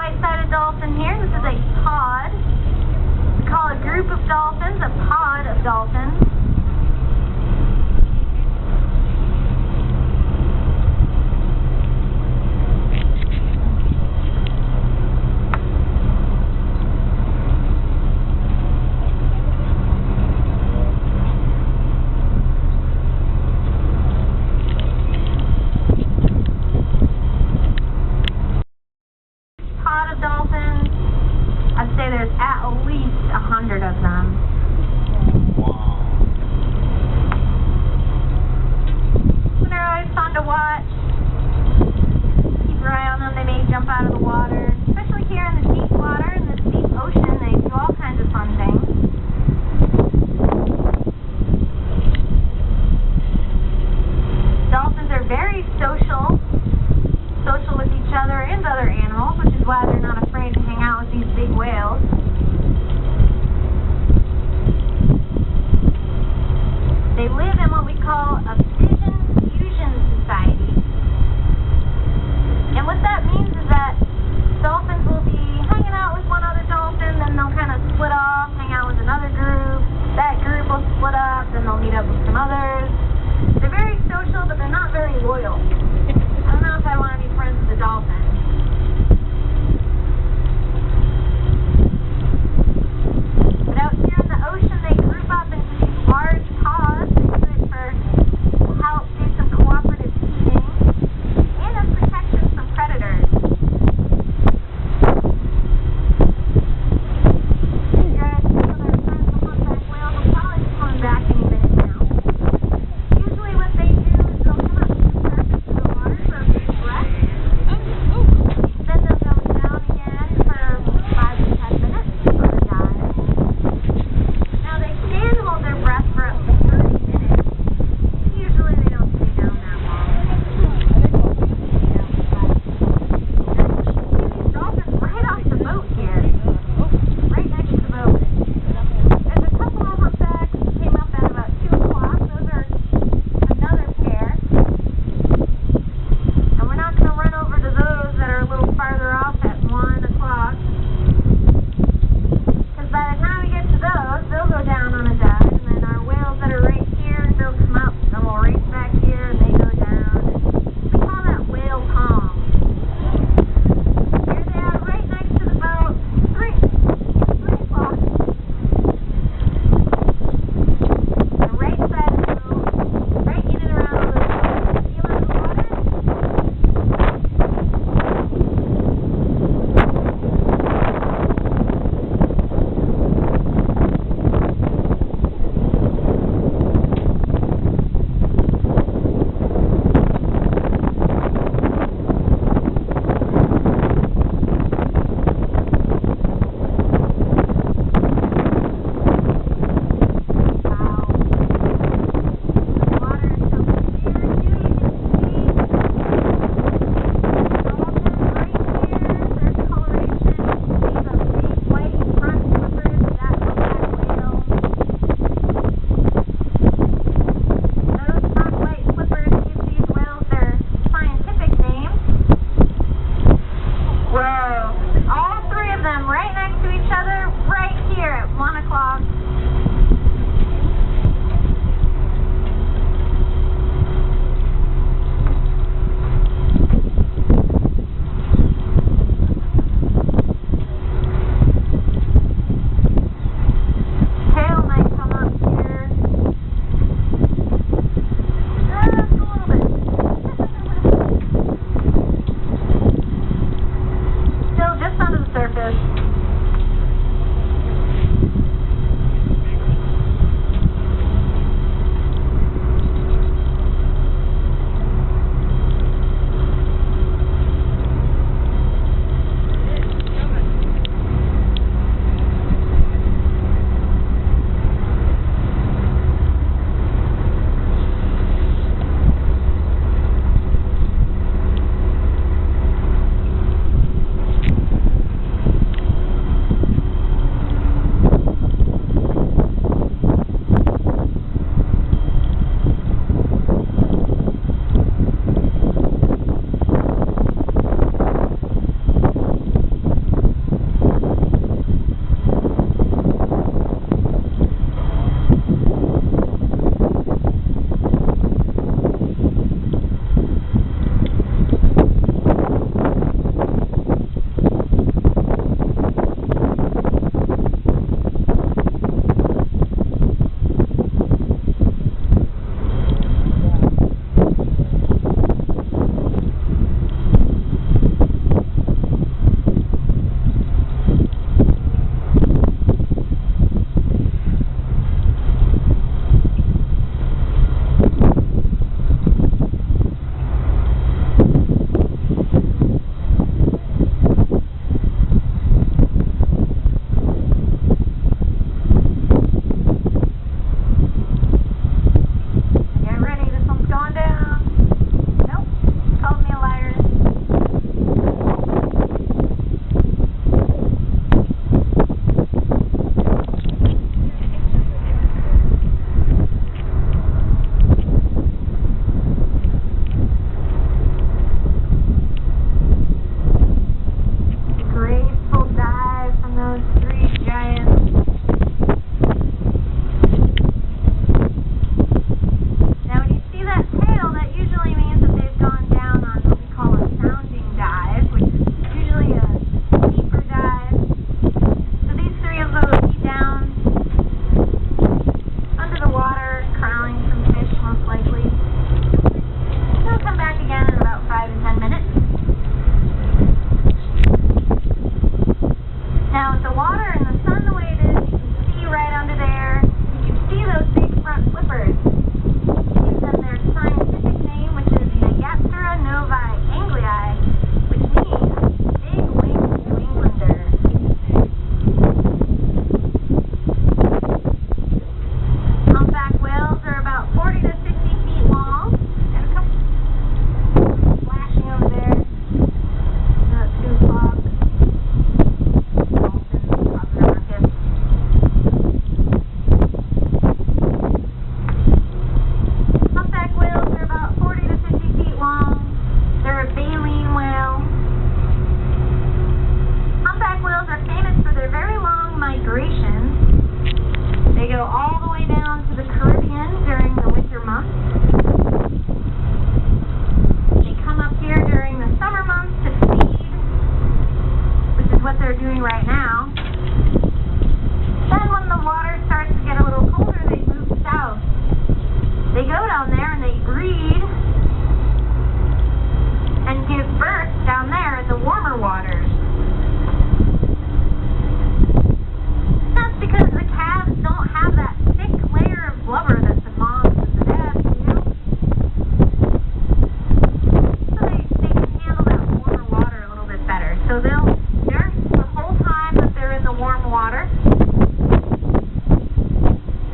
white-sided dolphin here. This is a pod. We call a group of dolphins a pod of dolphins. Dolphins, I'd say there's at least 100 of them. Wow. They're always fun to watch. Keep your eye on them. They may jump out of the water, especially here in the deep water, in the deep ocean. They do all kinds of fun things. Dolphins are very social with each other and other animals, which is why they're not afraid to hang out with these big whales. They live in what we call a fission fusion society. And what that means is that they're doing right now. Then when the water starts to get a little colder, they move south. They go down there and they breed and give birth down there in the warmer waters. That's because the calves don't have that thick layer of blubber that the moms and the dads do. So they can handle that warmer water a little bit better. So they'll nurse the whole time that they're in the warm water.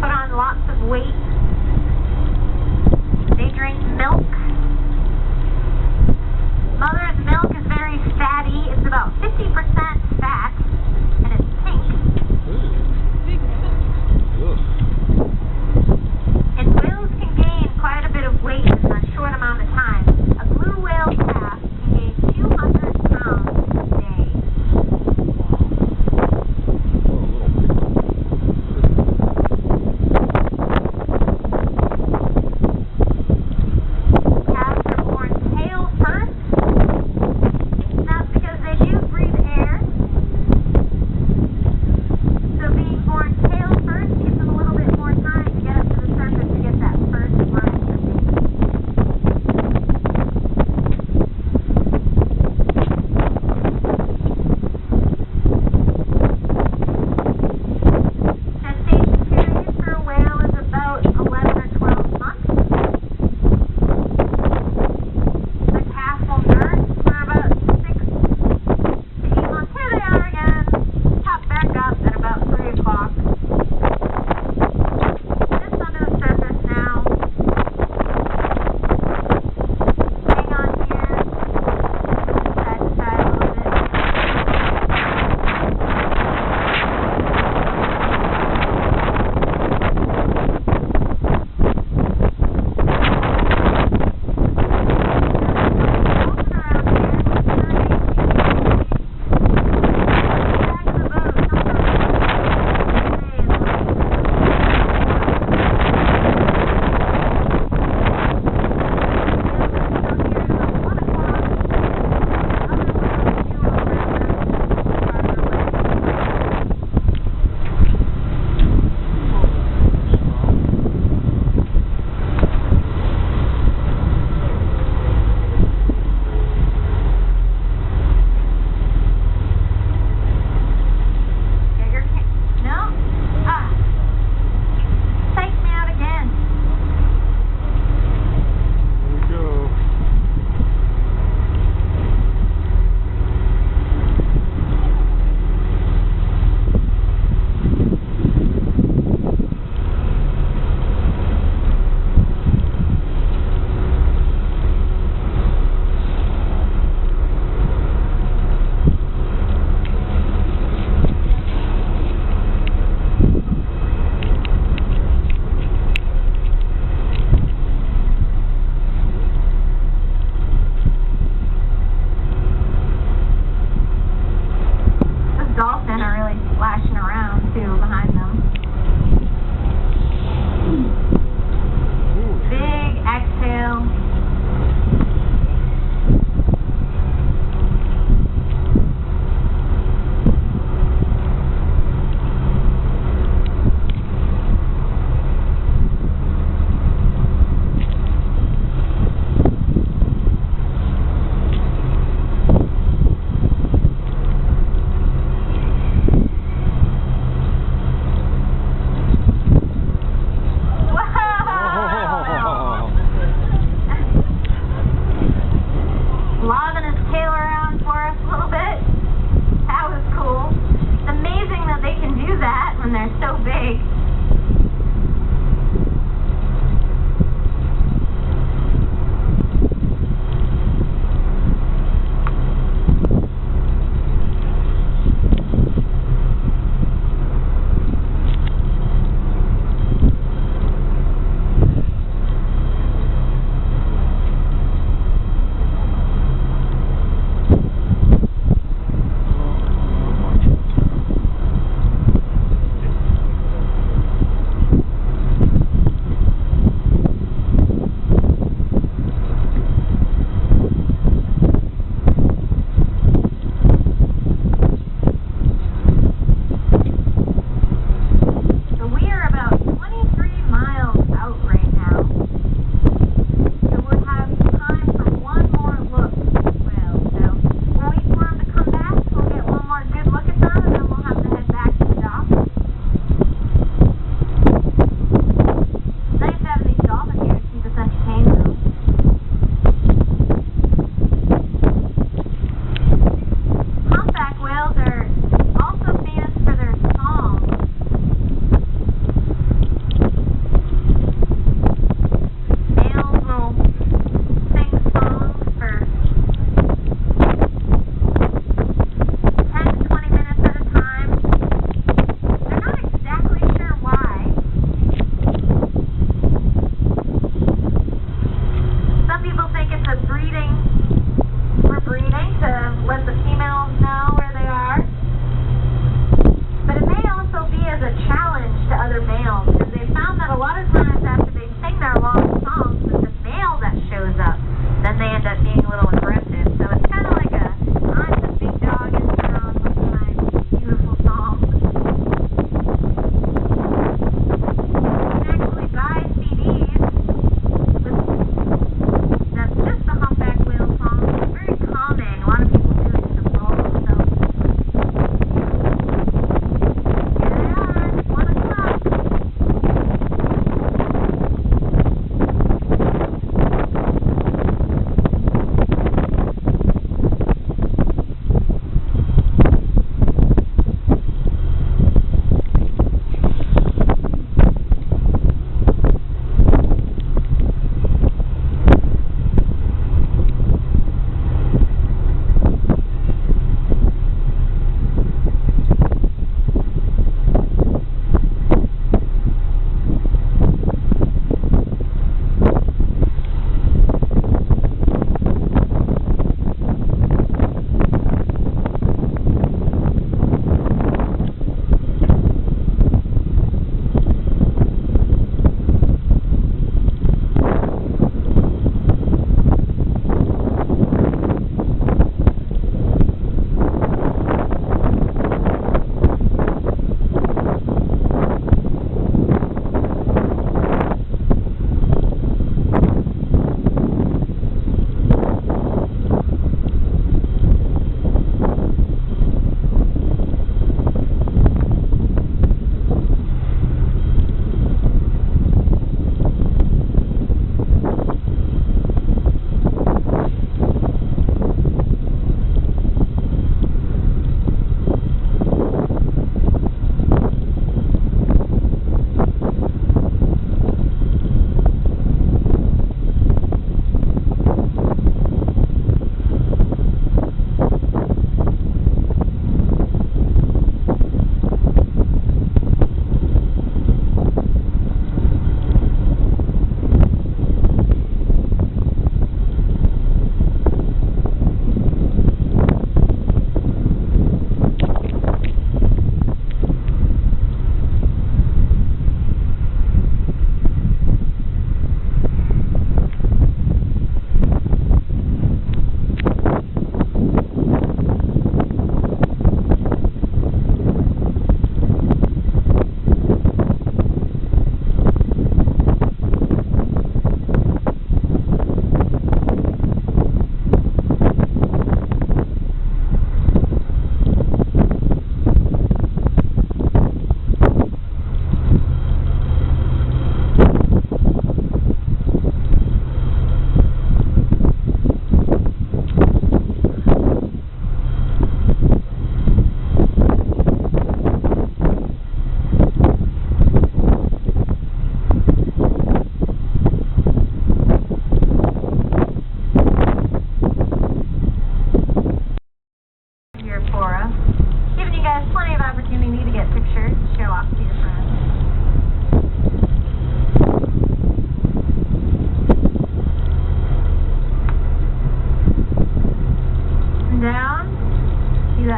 Put on lots of weight. They drink milk. Mother's milk is very fatty. It's about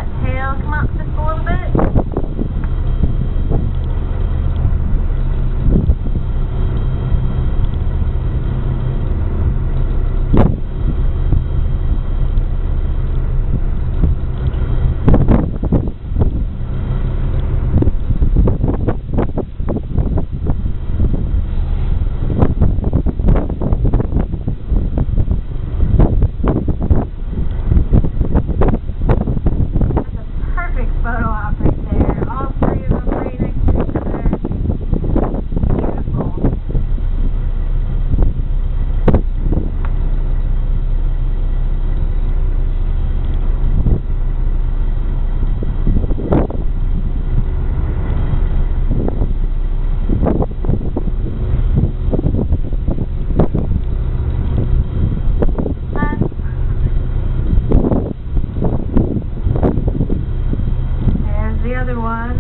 that tail come up just a little bit. Photo op right there. All three of them right next to each other. Beautiful. The other one.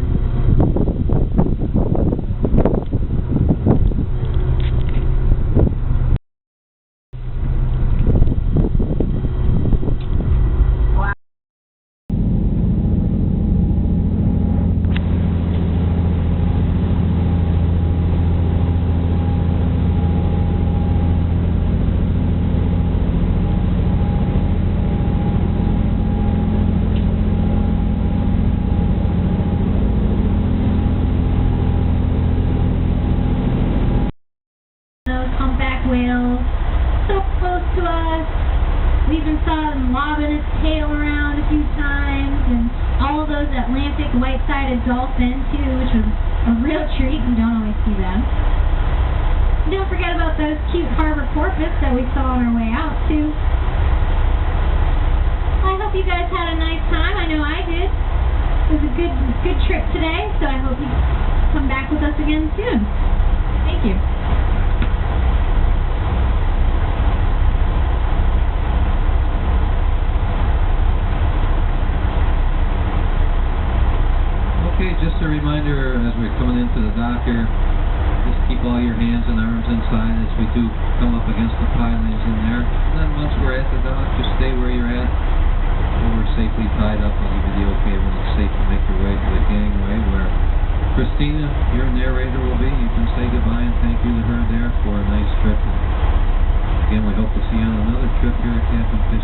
Wow. Humpback whale, so close to us. We even saw him lobbing his tail around a few times, and all of those Atlantic white-sided dolphins too, which was a real treat. You don't always see them. Don't forget about those cute harbor porpoise that we saw on our way out too. I hope you guys had a nice time. I know I did. It was a good trip today, so I hope you come back with us again soon. Thank you. Okay, just a reminder as we're coming into the dock here, just keep all your hands and arms inside as we do come up against the pilings in there. And then once we're at the dock, just stay where you're at. When we're safely tied up, I'll give you the okay when it's safe to make your way to the gangway where Christina, your narrator, will be. You can say goodbye and thank you to her there for a nice trip. And again, we hope to see you on another trip here at Captain Fish